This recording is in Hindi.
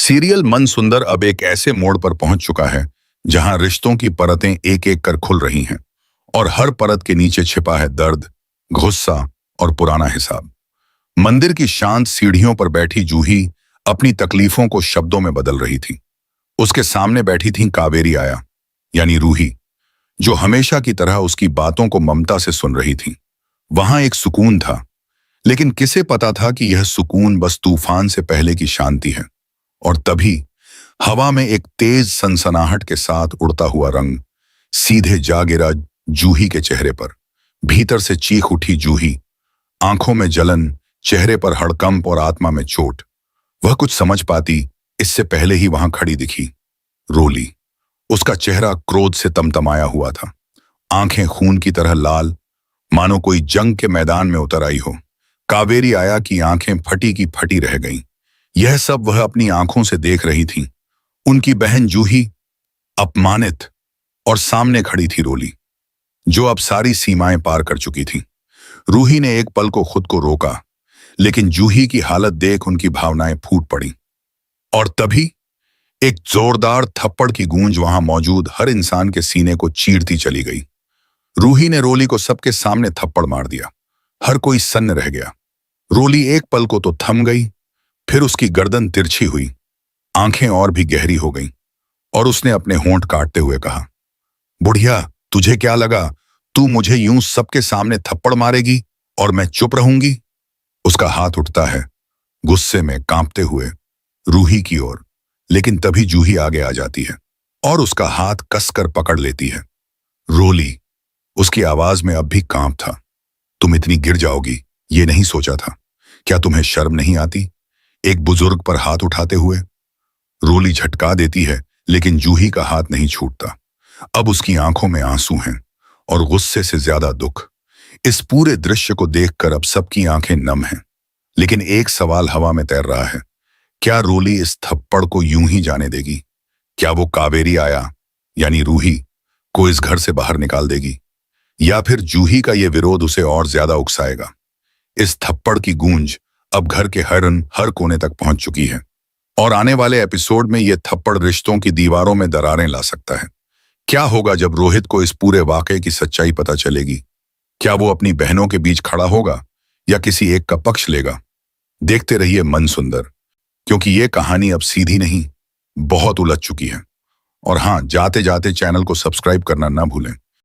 सीरियल मन सुंदर अब एक ऐसे मोड़ पर पहुंच चुका है जहां रिश्तों की परतें एक एक कर खुल रही हैं और हर परत के नीचे छिपा है दर्द, गुस्सा और पुराना हिसाब। मंदिर की शांत सीढ़ियों पर बैठी जूही अपनी तकलीफों को शब्दों में बदल रही थी। उसके सामने बैठी थी कावेरी आया, यानी रूही, जो हमेशा की तरह उसकी बातों को ममता से सुन रही थी। वहां एक सुकून था, लेकिन किसे पता था कि यह सुकून बस तूफान से पहले की शांति है। और तभी हवा में एक तेज सनसनाहट के साथ उड़ता हुआ रंग सीधे जा गिरा जूही के चेहरे पर। भीतर से चीख उठी जूही, आंखों में जलन, चेहरे पर हड़कंप और आत्मा में चोट। वह कुछ समझ पाती इससे पहले ही वहां खड़ी दिखी रोली। उसका चेहरा क्रोध से तमतमाया हुआ था, आंखें खून की तरह लाल, मानो कोई जंग के मैदान में उतर आई हो। कावेरी आया की आंखें फटी की फटी रह गईं। यह सब वह अपनी आंखों से देख रही थी। उनकी बहन जूही अपमानित, और सामने खड़ी थी रोली, जो अब सारी सीमाएं पार कर चुकी थी। रूही ने एक पल को खुद को रोका, लेकिन जूही की हालत देख उनकी भावनाएं फूट पड़ी। और तभी एक जोरदार थप्पड़ की गूंज वहां मौजूद हर इंसान के सीने को चीरती चली गई। रूही ने रोली को सबके सामने थप्पड़ मार दिया। हर कोई सन्न रह गया। रोली एक पल को तो थम गई, फिर उसकी गर्दन तिरछी हुई, आंखें और भी गहरी हो गईं, और उसने अपने होंठ काटते हुए कहा, बुढ़िया, तुझे क्या लगा तू मुझे यूं सबके सामने थप्पड़ मारेगी और मैं चुप रहूंगी? उसका हाथ उठता है, गुस्से में कांपते हुए रूही की ओर, लेकिन तभी जूही आगे आ जाती है और उसका हाथ कसकर पकड़ लेती है। रोली, उसकी आवाज में अब भी कांप था, तुम इतनी गिर जाओगी ये नहीं सोचा था। क्या तुम्हें शर्म नहीं आती एक बुजुर्ग पर हाथ उठाते हुए? रोली झटका देती है, लेकिन जूही का हाथ नहीं छूटता। अब उसकी आंखों में आंसू हैं और गुस्से से ज्यादा दुख। इस पूरे दृश्य को देखकर अब सबकी आंखें नम हैं, लेकिन एक सवाल हवा में तैर रहा है, क्या रोली इस थप्पड़ को यूं ही जाने देगी? क्या वो कावेरी आया, यानी रूही, को इस घर से बाहर निकाल देगी, या फिर जूही का ये विरोध उसे और ज्यादा उकसाएगा? इस थप्पड़ की गूंज अब घर के हर कोने तक पहुंच चुकी है, और आने वाले एपिसोड में यह थप्पड़ रिश्तों की दीवारों में दरारें ला सकता है। क्या होगा जब रोहित को इस पूरे वाकये की सच्चाई पता चलेगी? क्या वो अपनी बहनों के बीच खड़ा होगा या किसी एक का पक्ष लेगा? देखते रहिए मन सुंदर, क्योंकि ये कहानी अब सीधी नहीं, बहुत उलझ चुकी है। और हाँ, जाते जाते चैनल को सब्सक्राइब करना ना भूलें।